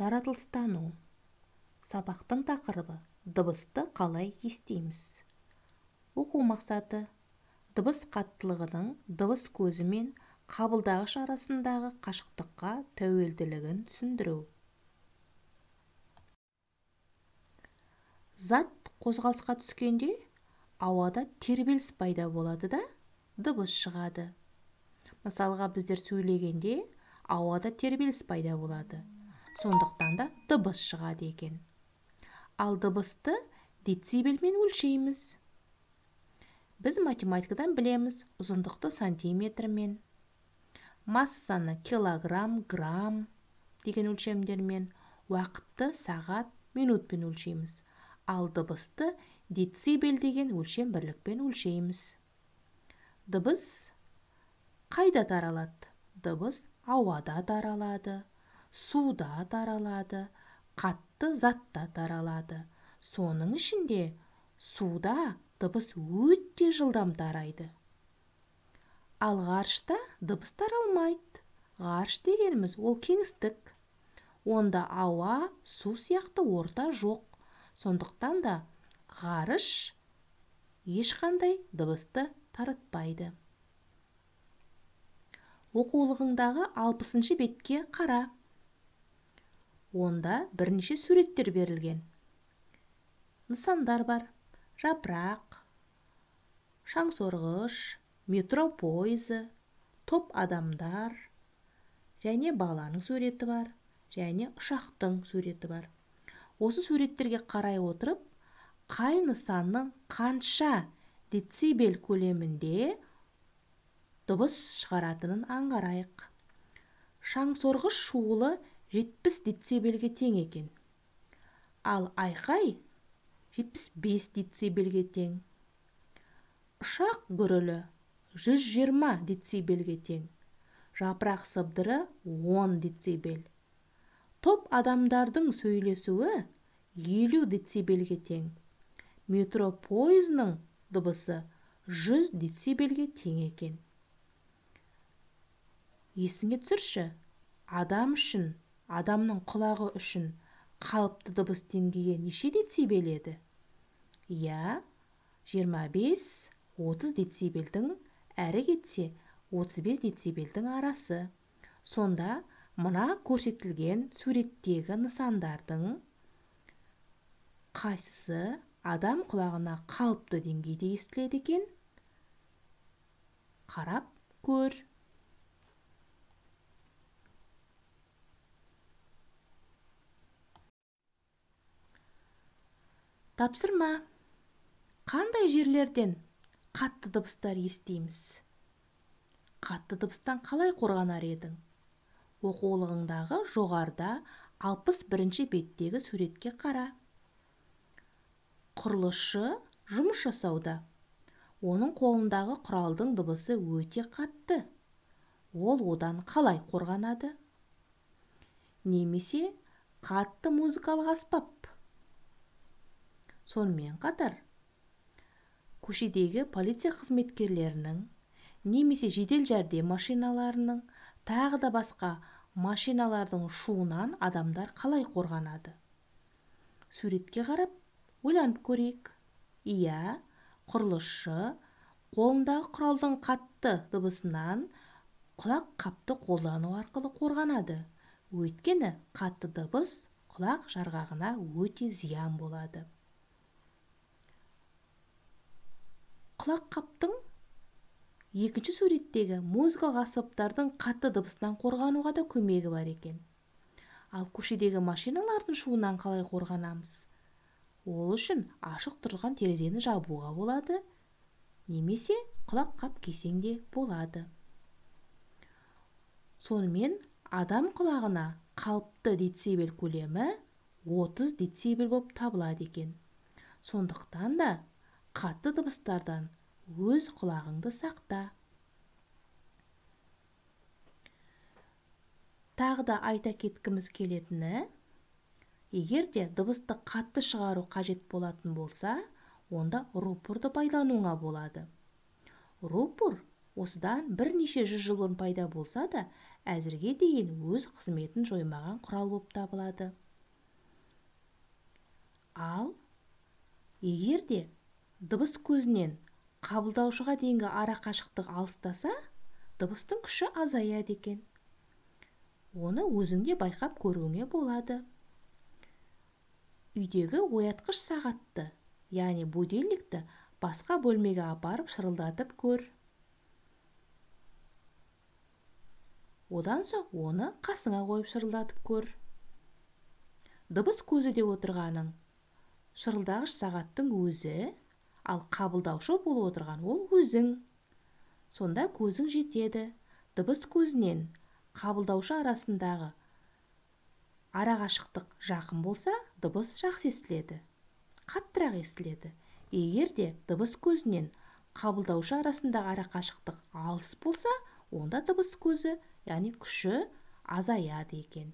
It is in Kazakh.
Жаратылыстану. Сабақтың тақырыбы дыбысты қалай естиміз. Оқу мақсаты дыбыс қаттылығының дыбыс көзі мен қабылдағыш арасындағы қашықтыққа тәуелділігін түсіндіру. Зат қозғалысқа түскенде ауада тербеліс пайда болады да дыбыс шығады. Мысалға, біздер сөйлегенде ауада тербеліс пайда болады. Сондықтан да дыбыс шығады екен. Ал дыбысты децибелмен өлшейміз. Біз математикадан білеміз ұзындықты сантиметрмен, массаны килограмм, грамм деген өлшемдермен, уақытты сағат, минутпен өлшейміз. Ал дыбысты децибел деген өлшем бірлікпен өлшейміз. Дыбыс қайда таралады? Дыбыс ауада таралады, суда таралады, қатты затта таралады. Соның ішінде суда дыбыс өте жылдам тарайды. Ал ғарышта дыбыс таралмайды. Ғарыш дегеніміз ол кеңістік. Онда ауа, су сияқты орта жоқ. Сондықтан да ғарыш ешқандай дыбысты таратпайды. Оқулығыңдағы 60-шы бетке қара. Онда бірнеше суреттер берілген. Нысандар бар. Жапырақ, шаңсорғыш, метро пойызы, топ адамдар, және баланың суреті бар, және ұшақтың суреті бар. Осы суреттерге қарай отырып, қай нысанның қанша децибел көлемінде дыбыс шығаратынын аңғарайық. Шаңсорғыш шуылы 70 децибелге тең екен. Ал айқай 75 децибелге тең. Ұшақ гүрілі 120 децибелге тең. Жапырақ сыбдыры 10 децибел. Топ адамдардың сөйлесуі 50 децибелге тең. Метро пойызының дыбысы 100 децибелге тең екен. Есіңе түсірші, адам үшін, адамның құлағы үшін қалыпты дыбыс деңгейі неше децибел еді? Иә, 25-30 децибелдің, әрі кетсе 35 децибелдің арасы. Сонда мына көрсетілген суреттегі нысандардың қайсысы адам құлағына қалыпты деңгейде естіледі екен? Қарап көр. Тапсырма. Қандай жерлерден қатты дыбыстар естиміз? Қатты дыбыстан қалай қорғанар едің? Оқулығыңдағы жоғарыда 61-ші беттегі суретке қара. Құрылысшы жұмыс жасауда. Оның қолындағы құралдың дыбысы өте қатты. Ол одан қалай қорғанады? Немесе қатты музыкалық аспап. Сонымен қатар, көшедегі полиция қызметкерлерінің, немесе жедел жәрдем машиналарының, тағы да басқа машиналардың шуынан адамдар қалай қорғанады? Суретке қарап, ойланып көрейік. Иә, құрылысшы қолындағы құралдың қатты дыбысынан құлақ қапты қолдану арқылы қорғанады. Өйткені қатты дыбыс құлақ жарғағына өте зиян болады. Құлақ қаптың екінші суреттегі музыкалық аспаптардың қатты дыбысынан қорғануға да көмегі бар екен. Ал көшедегі машиналардың шуынан қалай қорғанамыз? Ол үшін ашық тұрған терезені жабуға болады, немесе құлақ қап кисең де болады. Сонымен адам құлағына қалыпты децибел көлемі 30 децибел болып табылады екен. Сондықтан да қатты дыбыстардан өз құлағыңды сақта. Тағы да айта кеткіміз келетіні, егер де дыбысты қатты шығару қажет болатын болса, онда рупорды пайдалануға болады. Рупор осыдан бірнеше жүз жыл бұрын пайда болса да, әзірге дейін өз қызметін жоймаған құрал болып табылады. Ал егер де дыбыс көзінен қабылдаушыға дейінгі ара қашықтық алыстаса, дыбыстың күші азаяды екен. Оны өзіңде байқап көруіңе болады. Үйдегі оятқыш сағатты, яғни будильникті басқа бөлмеге апарып шырылдатып көр. Одан соң оны қасыңа қойып шырылдатып көр. Дыбыс көзі деп отырғаның шырылдағыш сағаттың өзі, ал қабылдаушы болып отырған ол өзің. Сонда көзің жетеді. Дыбыс көзінен қабылдаушы арасындағы арақашықтық жақын болса, дыбыс жақсы естіледі, қаттырақ естіледі. Егер де дыбыс көзінен қабылдаушы арасындағы арақашықтық алыс болса, онда дыбыс көзі, яғни күші азаяды екен.